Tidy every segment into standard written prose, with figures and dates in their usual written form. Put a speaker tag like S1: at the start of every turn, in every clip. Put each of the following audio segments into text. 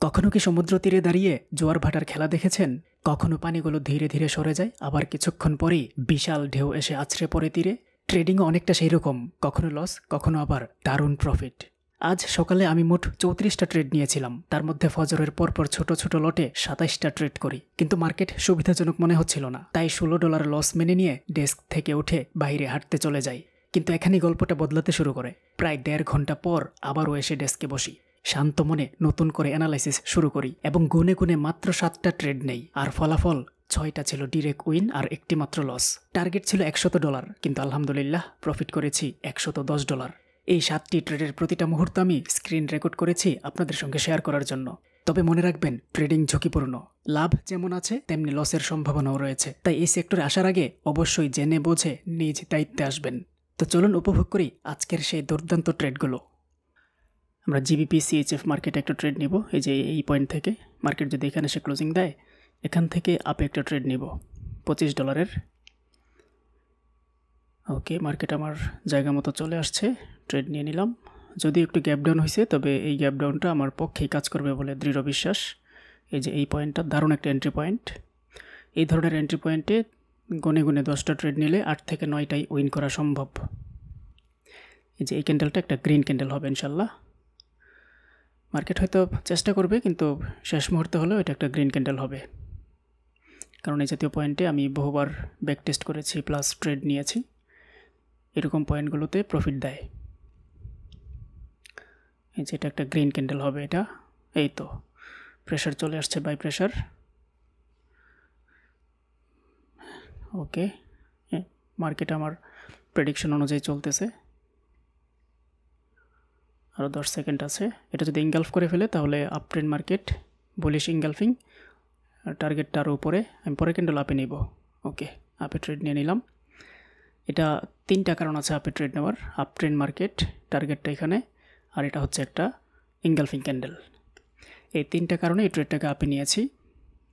S1: কখনো কি সমুদ্র তীরে দাঁড়িয়ে জোয়ার ভাটার খেলা দেখেছেন? কখনো পানিগুলো ধীরে ধীরে সরে যায়, আবার কিছুক্ষণ পরেই বিশাল ঢেউ এসে আছড়ে পড়ে তীরে। ট্রেডিংও অনেকটা সেই রকম, কখনো লস, কখনো আবার দারুণ প্রফিট। আজ সকালে আমি মোট 34টা ট্রেড নিয়েছিলাম, তার মধ্যে ফজরের পরপর ছোট ছোট লটে 27টা ট্রেড করি। কিন্তু মার্কেট সুবিধাজনক মনে হচ্ছিল না, তাই $16 লস মেনে নিয়ে ডেস্ক থেকে উঠে বাইরে হাঁটতে চলে যাই। কিন্তু এখানেই গল্পটা বদলাতে শুরু করে। প্রায় 1.5 ঘন্টা পর আবারও এসে ডেস্কে বসি। শান্ত মনে নতুন করে অ্যানালাইসিস শুরু করি এবং গুনে গুনে মাত্র 7টা ট্রেড নেই, আর ফলাফল 6টা ছিল ডিরেক্ট উইন আর একটি মাত্র লস। টার্গেট ছিল $100, কিন্তু আলহামদুলিল্লাহ প্রফিট করেছি $110। এই 7টি ট্রেডের প্রতিটা মুহূর্ত আমি স্ক্রিন রেকর্ড করেছি আপনাদের সঙ্গে শেয়ার করার জন্য। তবে মনে রাখবেন, ট্রেডিং ঝুঁকিপূর্ণ। লাভ যেমন আছে তেমনি লসের সম্ভাবনাও রয়েছে, তাই এই সেক্টরে আসার আগে অবশ্যই জেনে বুঝে নিজ দায়িত্বে আসবেন। তো চলুন উপভোগ করি আজকের সেই দুর্দান্ত ট্রেডগুলো। আমরা জিবিপি সিএইচএফ মার্কেটে একটা ট্রেড নিব। এই যে এই পয়েন্ট থেকে মার্কেট যদি এখানে সে ক্লোজিং দেয়, এখান থেকে আপে একটা ট্রেড নিব $25। ওকে, মার্কেট আমার জায়গা মতো চলে আসছে, ট্রেড নিয়ে নিলাম। যদি একটু গ্যাপ ডাউন হয়েছে, তবে এই গ্যাপ ডাউনটা আমার পক্ষেই কাজ করবে বলে দৃঢ় বিশ্বাস। এই যে এই পয়েন্টটা দারুণ একটা এন্ট্রি পয়েন্ট। এই ধরনের এন্ট্রি পয়েন্টে গুনে গুনে 10টা ট্রেড নিলে 8 থেকে 9টাই উইন করা সম্ভব। এই যে এই ক্যান্ডেলটা একটা গ্রিন ক্যান্ডেল হবে ইনশাল্লাহ। মার্কেট হয়তো চেষ্টা করবে, কিন্তু শেষ মুহূর্তে হলেও এটা একটা গ্রিন ক্যান্ডেল হবে, কারণ এই জাতীয় পয়েন্টে আমি বহুবার ব্যাক টেস্ট করেছি প্লাস ট্রেড নিয়েছি। এরকম পয়েন্টগুলোতে প্রফিট দেয়। এই যে এটা একটা গ্রিন ক্যান্ডেল হবে এটা। এই তো প্রেশার চলে আসছে, বাই প্রেশার। ওকে, মার্কেট আমার প্রেডিকশন অনুযায়ী চলতেছে। আরও 10 সেকেন্ড আছে। এটা যদি ইনগালফ করে ফেলে তাহলে up trend market, bullish engulfing, টার্গেটটা আরও উপরে। আমি পরে ক্যান্ডেল আপে নিব। ওকে, আপে ট্রেড নিয়ে নিলাম। এটা 3টা কারণ আছে আপে ট্রেড নেওয়ার। আপ ট্রেন্ড মার্কেট, টার্গেটটা এখানে, আর এটা হচ্ছে একটা ইনগালফিং ক্যান্ডেল। এই 3টা কারণে এই ট্রেডটাকে আপে নিয়েছি।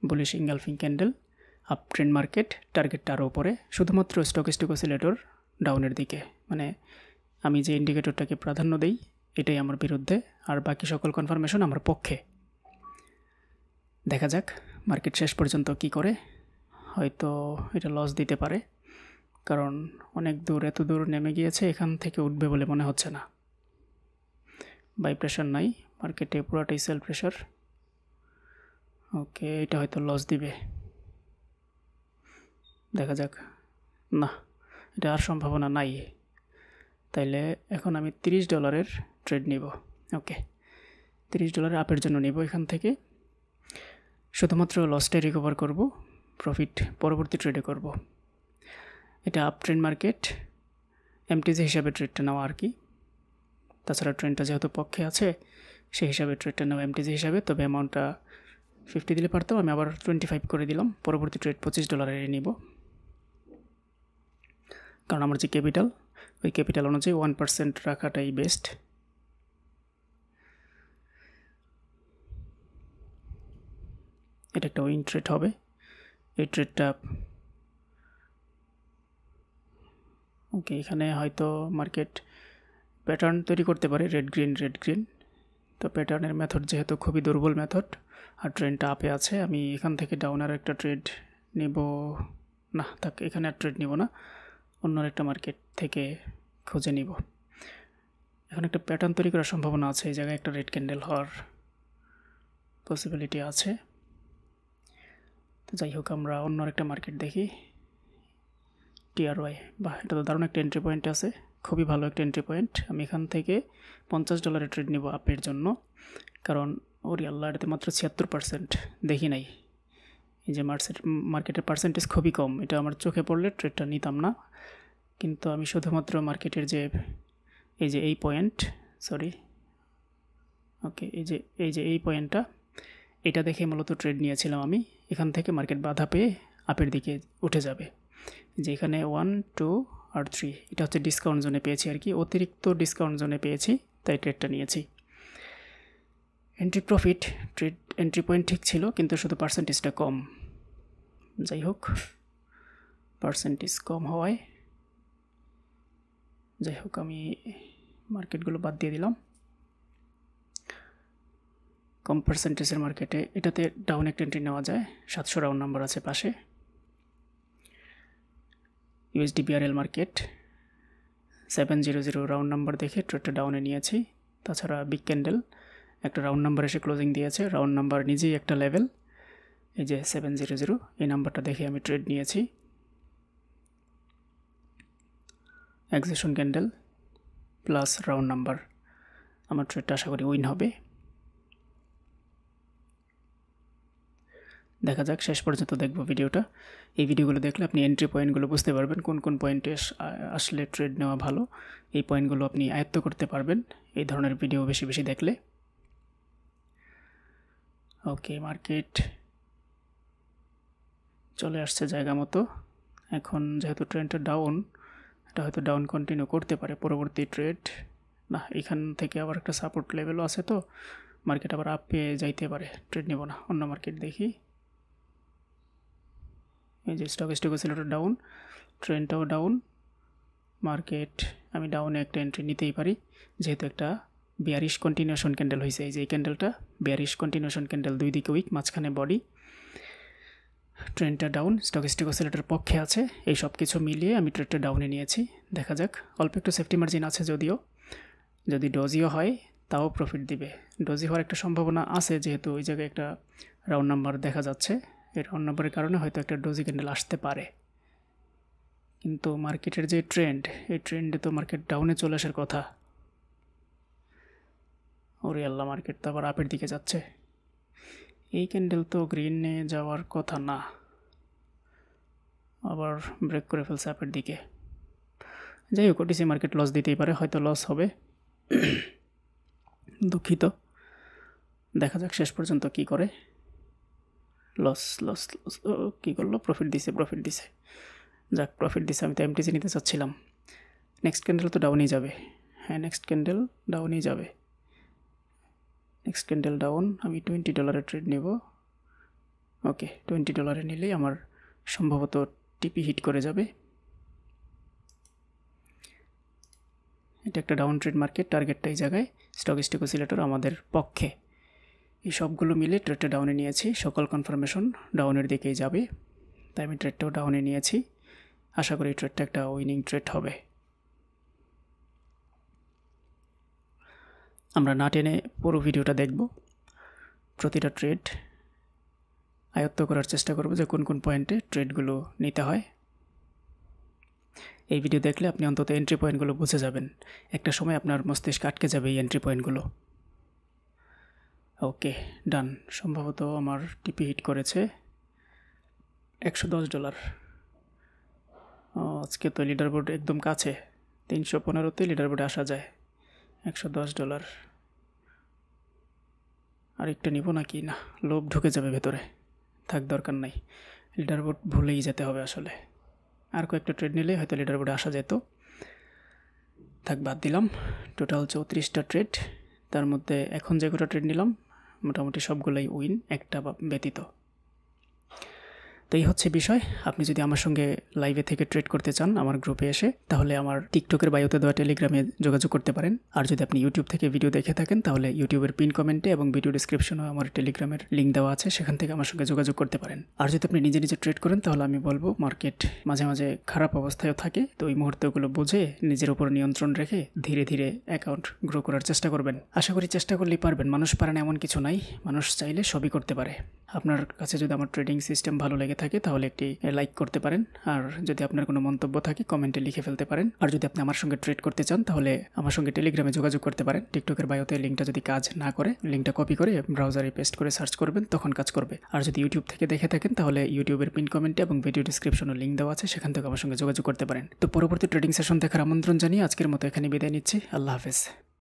S1: Bullish engulfing candle, up trend market, টার্গেটটা আরও উপরে। শুধুমাত্র স্টকিস্টিক অসিলেটর ডাউনের দিকে, মানে আমি যে ইন্ডিকেটরটাকে প্রাধান্য দেই এটাই আমার বিরুদ্ধে, আর বাকি সকল কনফার্মেশন আমার পক্ষে। দেখা যাক মার্কেট শেষ পর্যন্ত কি করে। হয়তো এটা লস দিতে পারে, কারণ অনেক দূর, এত দূর নেমে গিয়েছে, এখান থেকে উঠবে বলে মনে হচ্ছে না। বাই প্রেশার নাই মার্কেটে, পুরোটাই সেল প্রেশার। ওকে, এটা হয়তো লস দিবে, দেখা যাক। না, এটা আর সম্ভাবনা নাই। তাইলে এখন আমি $30 ট্রেড নিব। ওকে, $30 আপের জন্য নিব এখান থেকে। শুধুমাত্র লসটাই রিকভার করব, প্রফিট পরবর্তী ট্রেডে করব। এটা আপ ট্রেন্ড মার্কেট, এমটিজি হিসাবে ট্রেডটা নেওয়া আর কি। তাছাড়া ট্রেন্ডটা যেহেতু পক্ষে আছে, সেই হিসাবে ট্রেডটা নেওয়া এমটিজি হিসাবে। তবে অ্যামাউন্টটা 50 দিলে পারতাম, আমি আবার 25 করে দিলাম। পরবর্তী ট্রেড $25 নিব, কারণ আমার যে ক্যাপিটাল, ওই ক্যাপিটাল অনুযায়ী 1% রাখাটাই বেস্ট। এটা একটা উইন ট্রেড হবে। এই ট্রেডটা ওকে, এখানে হয়তো মার্কেট প্যাটার্ন তৈরি করতে পারে, রেড গ্রিন রেড গ্রিন। তো প্যাটার্নের মেথড যেহেতু খুবই দুর্বল মেথড, আর ট্রেন্ডটা আপে আছে, আমি এখান থেকে ডাউনার একটা ট্রেড নেব না। তাকে এখানে আর ট্রেড নিব না, অন্য একটা মার্কেট থেকে খুঁজে নিব। এখন একটা প্যাটার্ন তৈরি করার সম্ভাবনা আছে, এই জায়গায় একটা রেড ক্যান্ডেল হওয়ার পসিবিলিটি আছে। তো যাই হোক, আমরা অন্য একটা মার্কেট দেখি। টিআরওয়াই, বাহ, এটা তো দারুণ একটা এন্ট্রি পয়েন্ট আছে, খুবই ভালো একটা এন্ট্রি পয়েন্ট। আমি এখান থেকে $50 ট্রেড নিব আপের জন্য, কারণ ওরি আল্লাহ, এটাতে মাত্র 76%, দেখি নাই। এই যে মার্কেটের পার্সেন্টেজ খুবই কম, এটা আমার চোখে পড়লে ট্রেডটা নিতাম না। কিন্তু আমি শুধুমাত্র মার্কেটের যে এই পয়েন্ট, সরি, ওকে, এই পয়েন্টটা, এটা দেখে মূলত ট্রেড নিয়েছিলাম আমি। এখান থেকে মার্কেট বাধা পেয়ে আপের দিকে উঠে যাবে। যে এখানে 1, 2 আর 3, এটা হচ্ছে ডিসকাউন্ট জোনে পেয়েছি আর কি, অতিরিক্ত ডিসকাউন্ট জোনে পেয়েছি, তাই ট্রেডটা নিয়েছি। Entry profit, trade entry point ঠিক ছিল, কিন্তু শুধু পার্সেন্টেজটা কম। যাই হোক, পার্সেন্টেজ কম হওয়ায় যাই হোক আমি মার্কেটগুলো বাদ দিয়ে দিলাম। কম পার্সেন্টেজের মার্কেটে এটাতে ডাউন একটা এন্ট্রি নেওয়া যায়, 700 রাউন্ড নাম্বার আছে পাশে। USD BRL market 700 round number দেখে ট্রেডটা ডাউনে নিয়েছি। তাছাড়া বিগ ক্যান্ডেল একটা রাউন্ড নাম্বার এসে ক্লোজিং দিয়েছে, রাউন্ড নাম্বার নিজেই একটা লেভেল, এই যে 700 এই নাম্বারটা দেখে আমি ট্রেড নিয়েছি। Excision candle plus round number, আমার ট্রেডটা আশা করি উইন হবে। দেখা যাক, শেষ পর্যন্ত দেখব ভিডিওটা। এই ভিডিওগুলো দেখলে আপনি এন্ট্রি পয়েন্টগুলো বুঝতে পারবেন, কোন কোন পয়েন্টে আসলে ট্রেড নেওয়া ভালো। এই পয়েন্টগুলো আপনি আয়ত্ত করতে পারবেন এই ধরনের ভিডিও বেশি বেশি দেখলে। ওকে, মার্কেট চলে আসছে জায়গা মতো। এখন যেহেতু ট্রেন্ডটা ডাউন, এটা হয়তো ডাউন কন্টিনিউ করতে পারে পরবর্তী ট্রেড। না, এখান থেকে আবার একটা সাপোর্ট লেভেলও আছে, তো মার্কেট আবার আপে যাইতে পারে। ট্রেড নেব না, অন্য মার্কেট দেখি। এই যে স্টক অসিলেটর ডাউন, ট্রেন্ডটাও ডাউন, মার্কেট আমি ডাউনে একটা এন্ট্রি নিতেই পারি, যেহেতু একটা বেয়ারিশ কন্টিনিউশন ক্যান্ডেল হয়েছে। এই যে এই ক্যান্ডেলটা বেয়ারিশ কন্টিনিউশন ক্যান্ডেল, দুই দিকে উইক, মাঝখানে বডি, ট্রেন্ডটা ডাউন, স্টক অসিলেটর পক্ষে আছে। এই সব কিছু মিলিয়ে আমি ট্রেডটা ডাউনে নিয়েছি। দেখা যাক, অল্প একটু সেফটি মার্জিন আছে যদিও, যদি ডজিও হয় তাও প্রফিট দিবে। ডজি হওয়ার একটা সম্ভাবনা আছে, যেহেতু ওই জায়গায় একটা রাউন্ড নাম্বার দেখা যাচ্ছে। এই রাউন্ড নাম্বারের কারণে হয়তো একটা ডজি ক্যান্ডেল আসতে পারে, কিন্তু মার্কেটের যে ট্রেন্ড, এই ট্রেন্ডে তো মার্কেট ডাউনে চলে আসার কথা। ওরে আল্লাহ, মার্কেট তো আবার আপের দিকে যাচ্ছে। এই ক্যান্ডেল তো গ্রিনে যাওয়ার কথা না, আবার ব্রেক করে ফেলছে আপের দিকে। যাই হোক, ওটিসি মার্কেট লস দিতেই পারে, হয়তো লস হবে, দুঃখিত। দেখা যাক শেষ পর্যন্ত কি করে। লস লস লস, কী করলো? প্রফিট দিছে। যাক, প্রফিট দিছে। আমি তো এমটিসি নিতে চাচ্ছিলাম। নেক্সট ক্যান্ডেল তো ডাউনই যাবে। হ্যাঁ, নেক্সট ক্যান্ডেল ডাউনই যাবে। নেক্সট ক্যান্ডেল ডাউন, আমি $20 ট্রেড নেব। ওকে, $20 নিলেই আমার সম্ভবত টিপি হিট করে যাবে। এটা একটা ডাউন ট্রেড মার্কেট, টার্গেটটা এই জায়গায়, স্টক অসিলেটর আমাদের পক্ষে। এই সবগুলো মিলে ট্রেডটা ডাউনে নিয়েছি, সকল কনফার্মেশন ডাউনের দিকেই যাবে, তাই আমি ট্রেডটাও ডাউনে নিয়েছি। আশা করি ট্রেডটা একটা উইনিং ট্রেড হবে। আমরা না টেনে পুরো ভিডিওটা দেখব, প্রতিটা ট্রেড আয়ত্ত করার চেষ্টা করব যে কোন কোন পয়েন্টে ট্রেডগুলো নিতে হয়। এই ভিডিও দেখলে আপনি অন্তত এন্ট্রি পয়েন্টগুলো বুঝে যাবেন। একটা সময় আপনার মস্তিষ্কে আটকে যাবে এই এন্ট্রি পয়েন্টগুলো। ওকে, ডান। সম্ভবত আমার টিপি হিট করেছে $110। আজকে তো লিডার বোর্ড একদম কাছে, 315তে লিডার বোর্ডে আসা যায়। $110 আর একটা নিব নাকি? না, লোভ ঢুকে যাবে ভেতরে, থাক, দরকার নাই। লিডার বোর্ড ভুলেই যেতে হবে আসলে। আর কয়েকটা ট্রেড নিলে হয়তো লিডার বোর্ডে আসা যেত, থাক, বাদ দিলাম। টোটাল 34টা ট্রেড, তার মধ্যে এখন যে কটা ট্রেড নিলাম মোটামুটি সবগুলোই উইন, একটা ব্যতীত। তো এই হচ্ছে বিষয়। আপনি যদি আমার সঙ্গে লাইভে থেকে ট্রেড করতে চান আমার গ্রুপে এসে, তাহলে আমার টিকটকের বায়োতে দেওয়া টেলিগ্রামে যোগাযোগ করতে পারেন। আর যদি আপনি ইউটিউব থেকে ভিডিও দেখে থাকেন, তাহলে ইউটিউবের পিন কমেন্টে এবং ভিডিও ডিসক্রিপশনেও আমার টেলিগ্রামের লিঙ্ক দেওয়া আছে, সেখান থেকে আমার সঙ্গে যোগাযোগ করতে পারেন। আর যদি আপনি নিজে নিজে ট্রেড করেন, তাহলে আমি বলবো মার্কেট মাঝে মাঝে খারাপ অবস্থায়ও থাকে, তো ওই মুহূর্তগুলো বুঝে নিজের উপর নিয়ন্ত্রণ রেখে ধীরে ধীরে অ্যাকাউন্ট গ্রো করার চেষ্টা করবেন। আশা করি চেষ্টা করলেই পারবেন, মানুষ পারে না এমন কিছু নাই, মানুষ চাইলে সবই করতে পারে। আপনার কাছে যদি আমার ট্রেডিং সিস্টেম ভালো লেগে থাকে, তাহলে একটি লাইক করতে পারেন। আর যদি আপনার কোনো মন্তব্য থাকে কমেন্টে লিখে ফেলতে পারেন। আর যদি আপনি আমার সঙ্গে ট্রেড করতে চান, তাহলে আমার সঙ্গে টেলিগ্রামে যোগাযোগ করতে পারেন। টিকটকের বায়োতে লিঙ্কটা যদি কাজ না করে, লিঙ্কটা কপি করে ব্রাউজারে পেস্ট করে সার্চ করবেন, তখন কাজ করবে। আর যদি ইউটিউব থেকে দেখে থাকেন, তাহলে ইউটিউবের পিন কমেন্টে এবং ভিডিও ডিসক্রিপশনে লিঙ্ক দেওয়া আছে, সেখান থেকে আমার সঙ্গে যোগাযোগ করতে পারেন। তো পরবর্তী ট্রেডিং সেশন দেখার আমন্ত্রণ জানিয়ে আজকের মতো এখানে বিদায় নিচ্ছি। আল্লাহ হাফেজ।